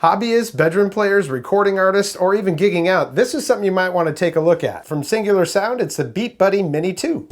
Hobbyists, bedroom players, recording artists, or even gigging out, this is something you might want to take a look at. From Singular Sound, it's the Beat Buddy Mini 2.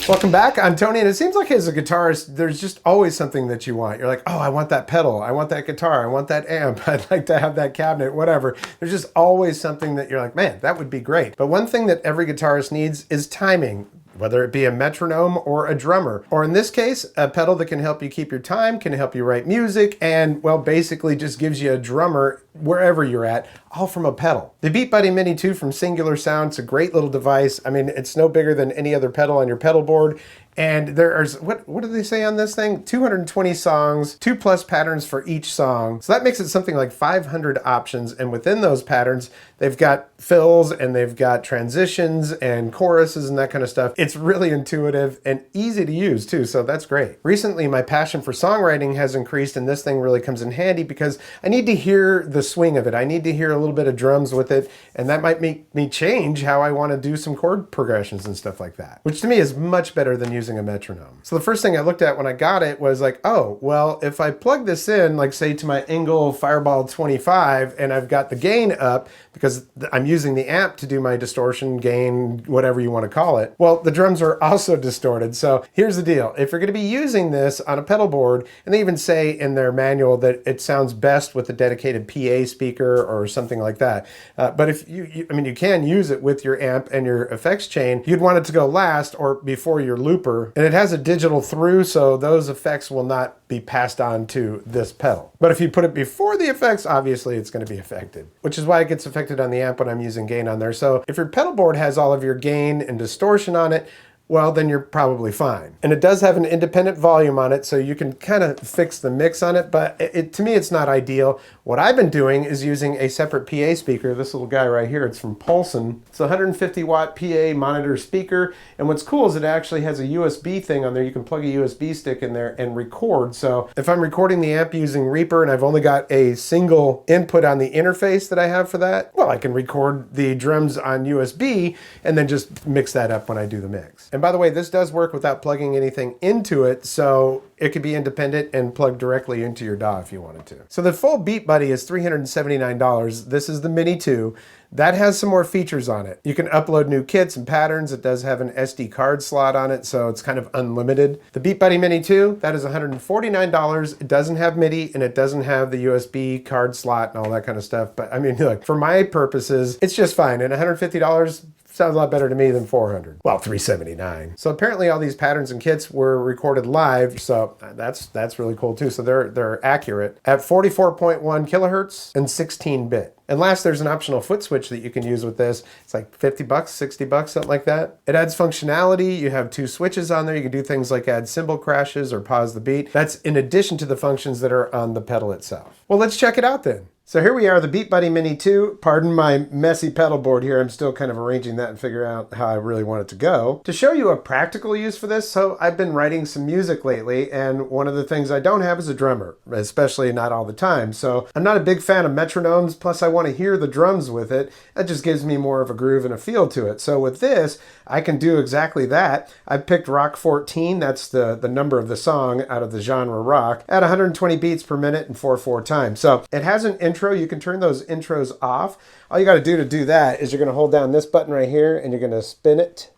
Welcome back, I'm Tony, and it seems like as a guitarist, there's just always something that you want. You're like, oh, I want that pedal, I want that guitar, I want that amp, I'd like to have that cabinet, whatever. There's just always something that you're like, man, that would be great. But one thing that every guitarist needs is timing, whether it be a metronome or a drummer. Or in this case, a pedal that can help you keep your time, can help you write music, and, well, basically just gives you a drummer wherever you're at, all from a pedal. The Beat Buddy Mini 2 from Singular Sound, it's a great little device. I mean, it's no bigger than any other pedal on your pedal board. And there's, what do they say on this thing? 220 songs, 2+ patterns for each song. So that makes it something like 500 options. And within those patterns, they've got fills and they've got transitions and choruses and that kind of stuff. It's really intuitive and easy to use too, so that's great. Recently, my passion for songwriting has increased, and this thing really comes in handy because I need to hear the swing of it. I need to hear a little bit of drums with it, and that might make me change how I want to do some chord progressions and stuff like that, which to me is much better than using a metronome. So the first thing I looked at when I got it was like, oh, well, if I plug this in, like say to my Engel Fireball 25, and I've got the gain up because I'm using the amp to do my distortion, gain, whatever you want to call it, well, the drums are also distorted. So here's the deal. If you're going to be using this on a pedal board, and they even say in their manual that it sounds best with a dedicated PA speaker or something like that. But if I mean, you can use it with your amp and your effects chain, you'd want it to go last or before your looper. And it has a digital through, so those effects will not be passed on to this pedal. But if you put it before the effects, obviously it's going to be affected, which is why it gets affected on the amp when I'm using gain on there. So if your pedal board has all of your gain and distortion on it, well, then you're probably fine. And it does have an independent volume on it, so you can kind of fix the mix on it, but to me, it's not ideal. What I've been doing is using a separate PA speaker, this little guy right here, it's from Paulson. It's a 150 watt PA monitor speaker, and what's cool is it actually has a USB thing on there. You can plug a USB stick in there and record. So if I'm recording the amp using Reaper and I've only got a single input on the interface that I have for that, well, I can record the drums on USB and then just mix that up when I do the mix. And by the way, this does work without plugging anything into it, so it could be independent and plug directly into your DAW if you wanted to. So the full Beat Buddy is $379. This is the Mini 2. That has some more features on it. You can upload new kits and patterns. It does have an SD card slot on it, so it's kind of unlimited. The Beat Buddy Mini 2, that is $149. It doesn't have MIDI, and it doesn't have the USB card slot and all that kind of stuff. But I mean, look, for my purposes, it's just fine. And $150 sounds a lot better to me than $400. Well, $379. So apparently all these patterns and kits were recorded live, so that's really cool too. So they're accurate at 44.1 kilohertz and 16-bit. And last, there's an optional foot switch that you can use with this. It's like 50 bucks, 60 bucks, something like that. It adds functionality. You have 2 switches on there. You can do things like add cymbal crashes or pause the beat. That's in addition to the functions that are on the pedal itself. Well, let's check it out then. So here we are, the Beat Buddy Mini 2. Pardon my messy pedal board here. I'm still kind of arranging that and figuring out how I really want it to go. To show you a practical use for this, so I've been writing some music lately, and one of the things I don't have is a drummer, especially not all the time. So I'm not a big fan of metronomes, plus I want to hear the drums with it. That just gives me more of a groove and a feel to it. So with this, I can do exactly that. I picked Rock 14, that's the number of the song out of the genre rock, at 120 beats per minute and 4/4 time. So it has an intro. You can turn those intros off. All you got to do that is you're going to hold down this button right here and you're going to spin it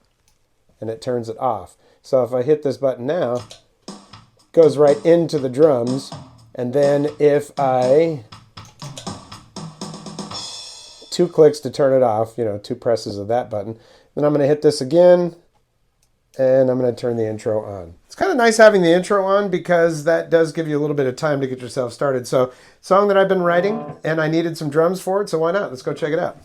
and it turns it off. So if I hit this button now, it goes right into the drums. And then if I 2 clicks to turn it off, 2 presses of that button, then I'm going to hit this again and I'm going to turn the intro on. It's kind of nice having the intro on because that does give you a little bit of time to get yourself started. So, song that I've been writing and I needed some drums for it, so why not? Let's go check it out.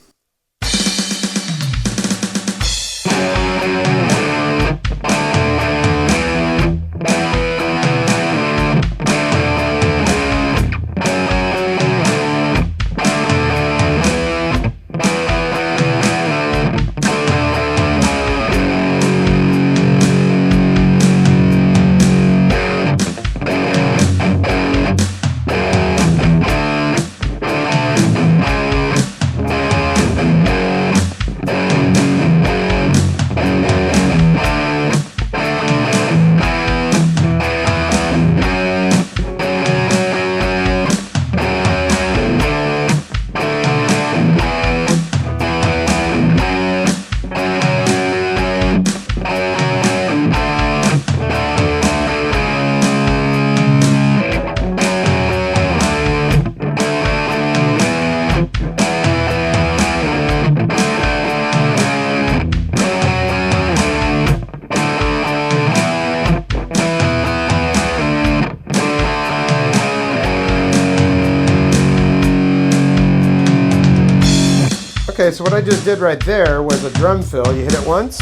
Okay, so what I just did right there was a drum fill. You hit it once,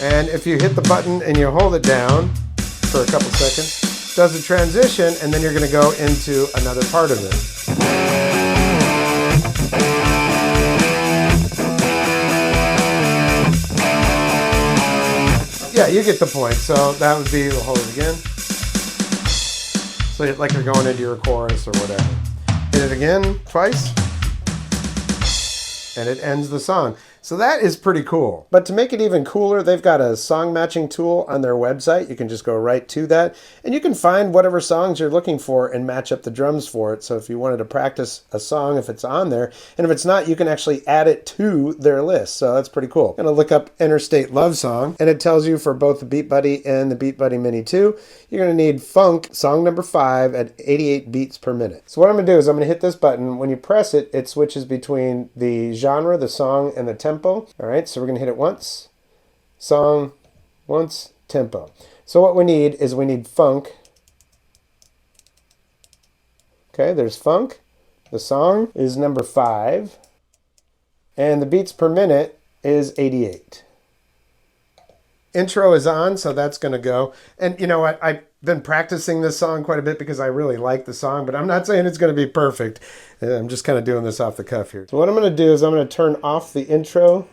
and if you hit the button and you hold it down for a couple seconds, it does a transition, and then you're going to go into another part of it. Yeah, you get the point. So that would be, we'll hold it again. So like you're going into your chorus or whatever. Hit it again twice, and it ends the song. So that is pretty cool. But to make it even cooler, they've got a song matching tool on their website. You can just go right to that, and you can find whatever songs you're looking for and match up the drums for it. So if you wanted to practice a song, if it's on there, and if it's not, you can actually add it to their list. So that's pretty cool. I'm gonna look up Interstate Love Song, and it tells you for both the Beat Buddy and the Beat Buddy Mini 2, you're gonna need Funk song number 5 at 88 beats per minute. So what I'm gonna do is I'm gonna hit this button. When you press it, it switches between the genre, the song, and the tempo. All right, so we're going to hit it once, song, once, tempo. So what we need is we need funk. Okay, there's funk. The song is number 5, and the beats per minute is 88. Intro is on, so that's going to go. And you know what? I've been practicing this song quite a bit because I really like the song, but I'm not saying it's going to be perfect. I'm just kind of doing this off the cuff here. So what I'm going to do is I'm going to turn off the intro.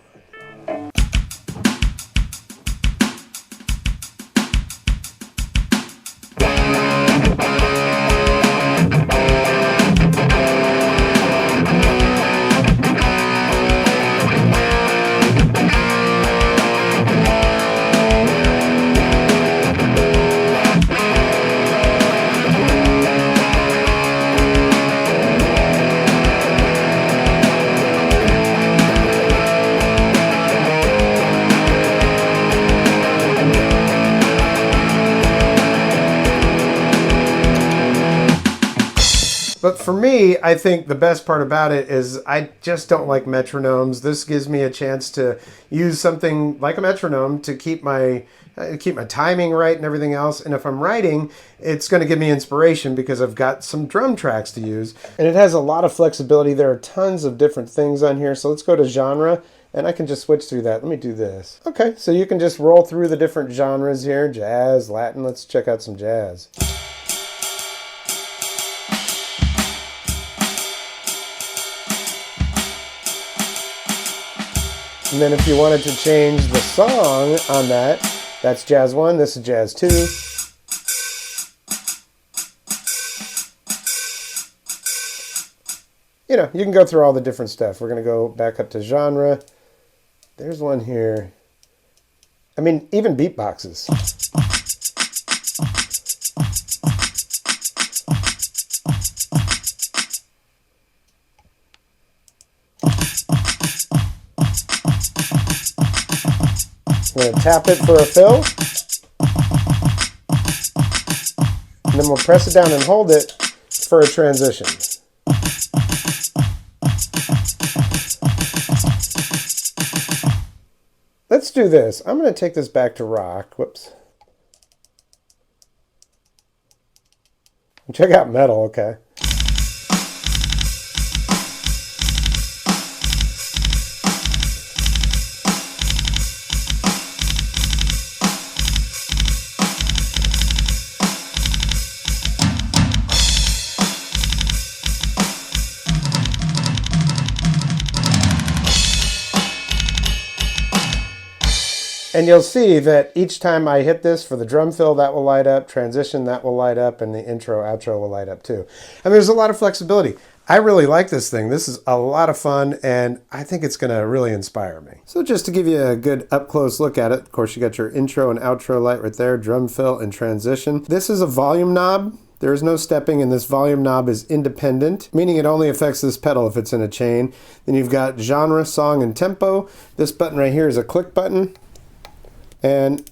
But for me, I think the best part about it is I just don't like metronomes. This gives me a chance to use something like a metronome to keep my timing right and everything else. And if I'm writing, it's going to give me inspiration because I've got some drum tracks to use. And it has a lot of flexibility. There are tons of different things on here. So let's go to genre, and I can just switch through that. Let me do this. Okay, so you can just roll through the different genres here. Jazz, Latin. Let's check out some jazz. And then if you wanted to change the song on that, that's jazz 1, this is jazz 2. You know, you can go through all the different stuff. We're going to go back up to genre. There's one here. I mean, even beatboxes. I'm going to tap it for a fill, and then we'll press it down and hold it for a transition. Let's do this. I'm going to take this back to rock. Whoops. Check out metal, okay. And you'll see that each time I hit this for the drum fill, that will light up, transition, that will light up, and the intro, outro will light up too. And there's a lot of flexibility. I really like this thing. This is a lot of fun, and I think it's going to really inspire me. So just to give you a good up-close look at it, of course, you got your intro and outro light right there, drum fill and transition. This is a volume knob. There is no stepping, and this volume knob is independent, meaning it only affects this pedal if it's in a chain. Then you've got genre, song, and tempo. This button right here is a click button, and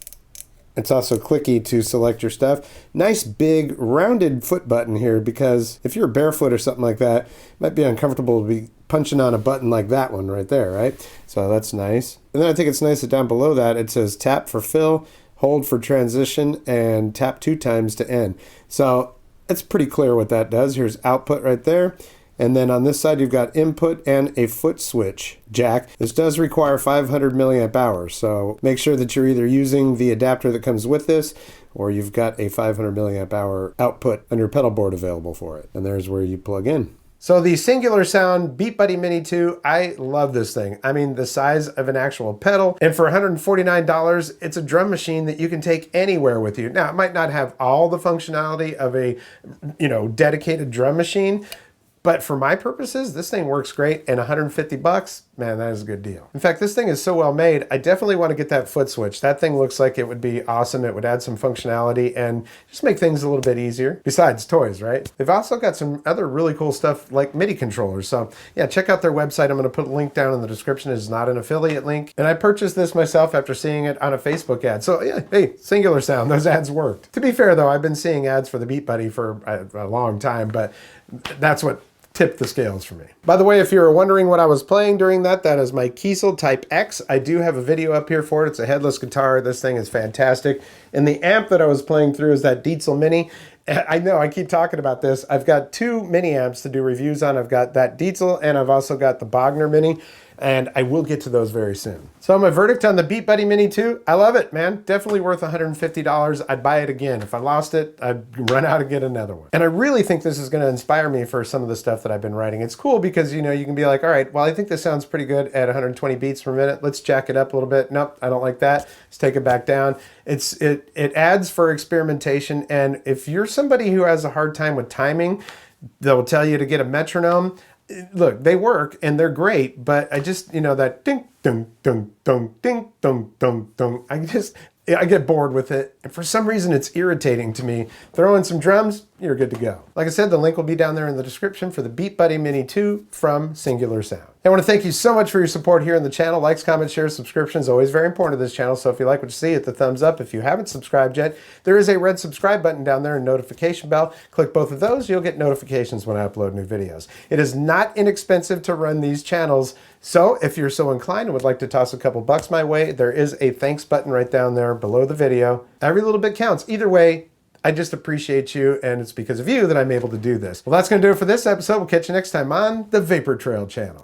it's also clicky to select your stuff. Nice big rounded foot button here, because if you're barefoot or something like that, it might be uncomfortable to be punching on a button like that one right there, right? So that's nice. And then I think it's nice that down below that it says tap for fill, hold for transition, and tap 2 times to end. So it's pretty clear what that does. Here's output right there. And then on this side, you've got input and a foot switch jack. This does require 500 milliamp hours. So make sure that you're either using the adapter that comes with this, or you've got a 500 milliamp hour output on your pedal board available for it. And there's where you plug in. So the Singular Sound Beat Buddy Mini 2, I love this thing. I mean, the size of an actual pedal. And for $149, it's a drum machine that you can take anywhere with you. Now, it might not have all the functionality of a, dedicated drum machine, but for my purposes, this thing works great, and 150 bucks, man, that is a good deal. In fact, this thing is so well made, I definitely want to get that foot switch. That thing looks like it would be awesome. It would add some functionality and just make things a little bit easier. Besides toys, right? They've also got some other really cool stuff like MIDI controllers. So yeah, check out their website. I'm going to put a link down in the description. It is not an affiliate link. And I purchased this myself after seeing it on a Facebook ad. So yeah, hey, Singular Sound, those ads worked. To be fair though, I've been seeing ads for the Beat Buddy for a long time, but that's what tipped the scales for me. By the way, if you were wondering what I was playing during that is my Kiesel Type X. I do have a video up here for it. It's a headless guitar. This thing is fantastic. And the amp that I was playing through is that Kiesel Mini. I know I keep talking about this. I've got 2 mini amps to do reviews on. I've got that Kiesel, and I've also got the Bogner Mini, and I will get to those very soon. So my verdict on the Beat Buddy Mini 2, I love it, man. Definitely worth $150. I'd buy it again. If I lost it, I'd run out and get another one. And I really think this is gonna inspire me for some of the stuff that I've been writing. It's cool because, you can be like, all right, well, I think this sounds pretty good at 120 beats per minute. Let's jack it up a little bit. Nope, I don't like that. Let's take it back down. It adds for experimentation. And if you're somebody who has a hard time with timing, they'll tell you to get a metronome. Look, they work and they're great, but I just, that ding, ding, ding, ding, ding, ding, ding, ding. I get bored with it. And for some reason, it's irritating to me. Throw in some drums, you're good to go. Like I said, the link will be down there in the description for the Beat Buddy Mini 2 from Singular Sound. I want to thank you so much for your support here on the channel. Likes, comments, shares, subscriptions, always very important to this channel. So if you like what you see, hit the thumbs up. If you haven't subscribed yet, there is a red subscribe button down there and notification bell. Click both of those, you'll get notifications when I upload new videos. It is not inexpensive to run these channels. So if you're so inclined and would like to toss a couple bucks my way, there is a thanks button right down there below the video. Every little bit counts. Either way, I just appreciate you, and it's because of you that I'm able to do this. Well, that's going to do it for this episode. We'll catch you next time on the Vapor Trail channel.